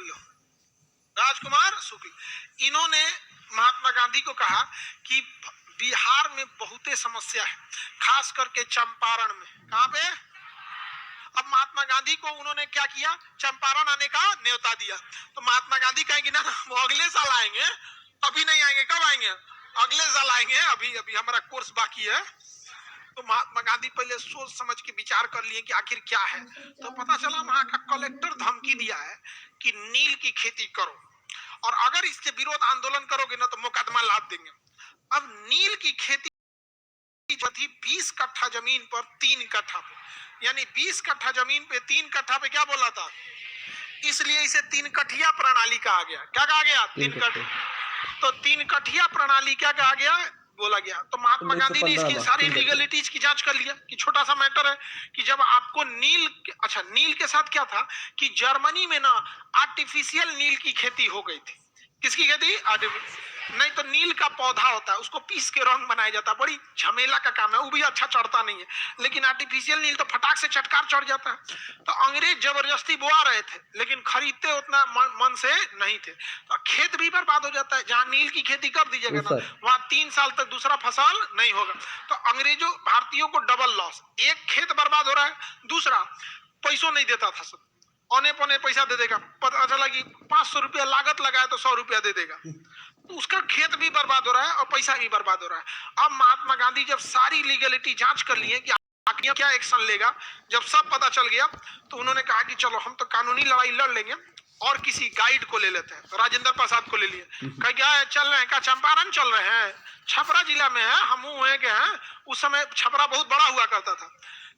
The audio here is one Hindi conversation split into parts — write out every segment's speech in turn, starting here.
लो, राजकुमार शुक्ल। इन्होंने महात्मा गांधी को कहा कि बिहार में बहुत समस्या है, खास करके चंपारण में। कहां पे? अब महात्मा गांधी को उन्होंने क्या किया, चंपारण आने का न्योता दिया। तो महात्मा गांधी कहेंगे ना वो अगले साल आएंगे, अभी नहीं आएंगे। कब आएंगे? अगले साल आएंगे, अभी अभी हमारा कोर्स बाकी है। तो महात्मा गांधी पहले सोच समझ के विचार कर लिए कि आखिर क्या है। तो पता चला वहां का कलेक्टर धमकी दिया है कि नील की खेती करो, और अगर इसके विरोध आंदोलन करोगे ना तो मुकदमा लाद देंगे। अब नील की खेती जो थी 20 कट्ठा जमीन पर 3 कट्ठा पे, यानी 20 कट्ठा जमीन पे 3 कट्ठा पे क्या बोला था, इसलिए इसे 3 कठिया प्रणाली कहा गया। क्या कहा गया? 3 कट्ठा। तो 3 कठिया प्रणाली क्या कहा गया, बोला गया। तो महात्मा गांधी ने इसकी सारी लीगलिटीज की जांच कर लिया कि छोटा सा मैटर है कि जब आपको नील, अच्छा नील के साथ क्या था कि जर्मनी में ना आर्टिफिशियल नील की खेती हो गई थी। किसकी खेती? नहीं तो नील का पौधा होता है, उसको पीस के रंग बनाया जाता है, बड़ी झमेला का काम है, वो भी अच्छा चढ़ता नहीं है। लेकिन आर्टिफिशियल नील तो फटाक से चटकार चढ़ जाता है। तो अंग्रेज जबरदस्ती बोआ रहे थे, लेकिन खरीदते उतना मन से नहीं थे। तो खेत भी बर्बाद हो जाता है। जहां नील की खेती कर दीजिएगा ना, वहां 3 साल तक दूसरा फसल नहीं होगा। तो अंग्रेजों भारतीयों को डबल लॉस, एक खेत बर्बाद हो रहा है, दूसरा पैसों नहीं देता था, सब औने पौने पैसा दे देगा। पता चला कि 500 रुपया लागत लगाए तो 100 रुपया दे देगा। तो उसका खेत भी बर्बाद हो रहा है और पैसा भी बर्बाद हो रहा है। अब महात्मा गांधी जब सारी लीगलिटी जांच कर लिए कि आखिर क्या एक्शन लेगा, जब सब पता चल गया तो उन्होंने कहा कि चलो हम तो कानूनी लड़ाई लड़ लेंगे और किसी गाइड को ले लेते हैं। तो राजेंद्र प्रसाद को ले लिए। कहा क्या चल रहे हैं? क्या चंपारण चल रहे हैं? छपरा जिला में है, हम हुए के हैं। उस समय छपरा बहुत बड़ा हुआ करता था।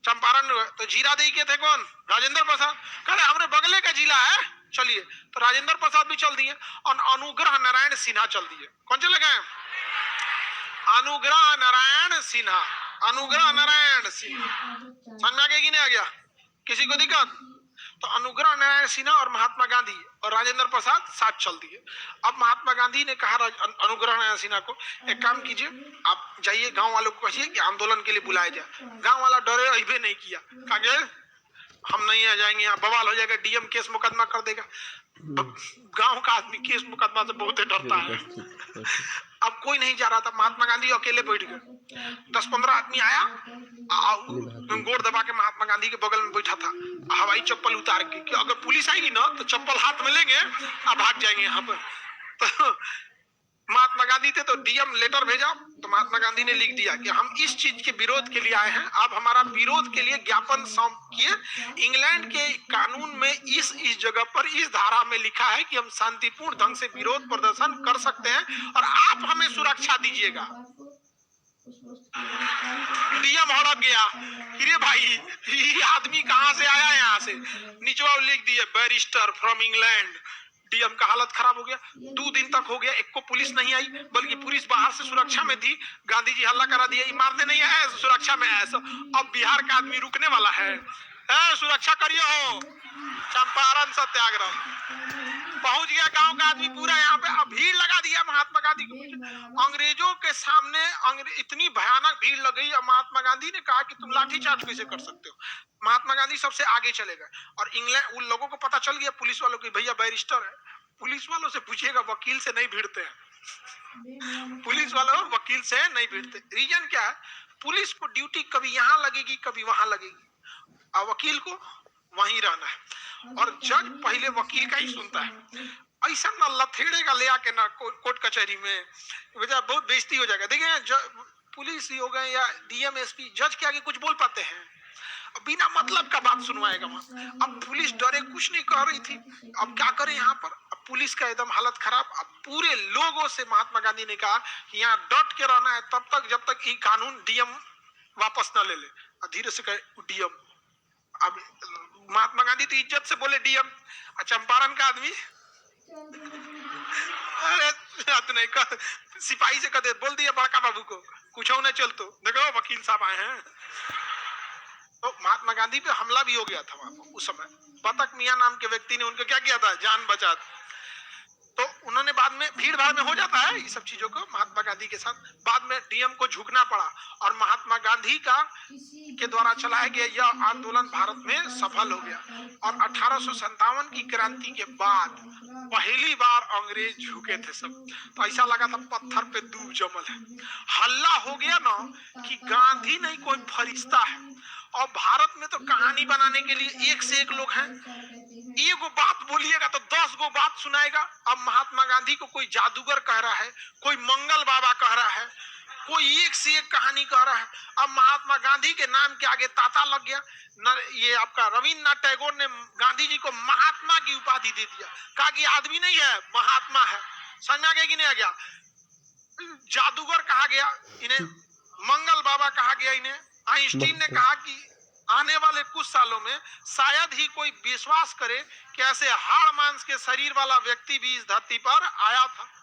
चंपारण तो जीरादेई के थे कौन? राजेंद्र प्रसाद। कह रहे हमारे बगले का जिला है, चलिए। तो राजेंद्र प्रसाद भी चल दिए और अनुग्रह नारायण सिन्हा चल दिए। कौन चले गए? अनुग्रह नारायण सिन्हा। अनुग्रह नारायण सिन्हा समझ में आ गया कि नहीं आ गया? किसी को दिक्कत? तो अनुग्रह नारायण सिन्हा और महात्मा गांधी और राजेंद्र प्रसाद साथ चल दिए। अब महात्मा गांधी ने कहा अनुग्रह नारायण सिन्हा को, एक काम कीजिए, आप जाइए गांव वालों को कहिए कि आंदोलन के लिए बुलाया जाए। गांव वाला डरे, अहिबे नहीं किया। कहा हम नहीं आ जाएंगे, यहाँ बवाल हो जाएगा, डीएम केस मुकदमा कर देगा। गांव का आदमी केस मुकदमा से बहुत डरता है। अब कोई नहीं जा रहा था, महात्मा गांधी अकेले बैठ गए। 10-15 आदमी आया, गोड़ दबा के महात्मा गांधी के बगल में बैठा था, हवाई चप्पल उतार के कि अगर पुलिस आएगी ना तो चप्पल हाथ में लेंगे और भाग जाएंगे यहाँ पर। तो महात्मा गांधी थे तो डीएम लेटर भेजा। तो महात्मा गांधी ने लिख दिया कि हम इस चीज के विरोध के लिए आए हैं, आप हमारा विरोध के लिए ज्ञापन सौंपिए। इंग्लैंड के कानून में इस जगह पर इस धारा में लिखा है कि हम शांतिपूर्ण ढंग से विरोध प्रदर्शन कर सकते हैं और आप हमें सुरक्षा दीजिएगा। डीएम हड़क गया, अरे भाई ये आदमी कहां से आया? यहाँ से निचवा लिख दिया बैरिस्टर फ्रॉम इंग्लैंड। डीएम का हालत खराब हो गया। 2 दिन तक हो गया, एक को पुलिस नहीं आई, बल्कि पुलिस बाहर से सुरक्षा में थी। गांधी जी हल्ला करा दिया, मारने नहीं है, सुरक्षा में है। अब बिहार का आदमी रुकने वाला है, सुरक्षा करिए हो। चंपारण सत्याग्रह पहुंच गया, गांव का आदमी पूरा यहाँ पे भीड़ लगा दिया महात्मा गांधी को। अंग्रेजों के सामने इतनी भयानक भीड़ लग गई। महात्मा गांधी ने कहा कि तुम लाठीचार्ज कैसे कर सकते हो। महात्मा गांधी सबसे आगे चले गए और इंग्लैंड उन लोगों को पता चल गया, पुलिस वालों की, भैया बैरिस्टर है। पुलिस वालों से पूछिएगा, वकील से नहीं भिड़ते हैं। पुलिस वालों वकील से नहीं भिड़ते। रीजन क्या है? पुलिस को ड्यूटी कभी यहाँ लगेगी कभी वहां लगेगी, और वकील को वहीं रहना है। और जज पहले वकील का ही सुनता है। ऐसा ना लथेड़ेगा ले आके ना कोर्ट कचहरी में, बहुत बेइज्जती हो जाएगा। देखिए पुलिस ही हो गए या डीएम एसपी, जज के आगे कुछ बोल पाते हैं? बिना मतलब का बात सुनवाएगा वहां। अब पुलिस डरे, कुछ नहीं कह रही थी। अब क्या करे यहाँ पर? अब पुलिस का एकदम हालत खराब। अब पूरे लोगों से महात्मा गांधी ने कहा कि यहाँ डट के रहना है तब तक जब तक ये कानून डीएम वापस न ले ले। धीरे से कहे डीएम। अब महात्मा गांधी तो इज्जत से बोले डीएम। चंपारण का आदमी अरे नहीं कर, सिपाही से कहते बोल दिया बड़का बाबू को, कुछ नहीं चलतो, देखो वकील साहब आए हैं। तो महात्मा गांधी पे हमला भी हो गया था वहां उस समय। बतक मियां नाम के व्यक्ति ने उनको क्या किया था? जान बचा। तो उन्होंने बाद में भीड़ भाड़ में हो जाता है ये सब चीजों को, महात्मा गांधी के साथ बाद में डीएम को झुकना पड़ा और महात्मा गांधी का के द्वारा चलाया गया यह आंदोलन भारत में सफल हो गया। और 1857 की क्रांति के बाद पहली बार अंग्रेज झुके थे सब। तो ऐसा लगा था पत्थर पे दूब जमल है। हल्ला हो गया ना कि गांधी नहीं कोई फरिश्ता है। और भारत में तो कहानी बनाने के लिए एक से एक लोग हैं, एगो बात बोलिएगा तो 10 गो बात सुनाएगा। अब महात्मा गांधी को कोई जादूगर कह रहा है, कोई मंगल बाबा कह रहा है, कोई एक से एक कहानी कह रहा है। अब महात्मा गांधी के नाम के आगे ताता लग गया। ये आपका रविन्द्रनाथ टैगोर ने गांधी जी को महात्मा की उपाधि दे दिया, कहा कि आदमी नहीं है महात्मा है। समझ आ गया कि नहीं आ गया? जादूगर कहा गया इन्हें, मंगल बाबा कहा गया इन्हें। आइंस्टीन ने कहा कि आने वाले कुछ सालों में शायद ही कोई विश्वास करे कि ऐसे हाड़ मांस के शरीर वाला व्यक्ति भी इस धरती पर आया था।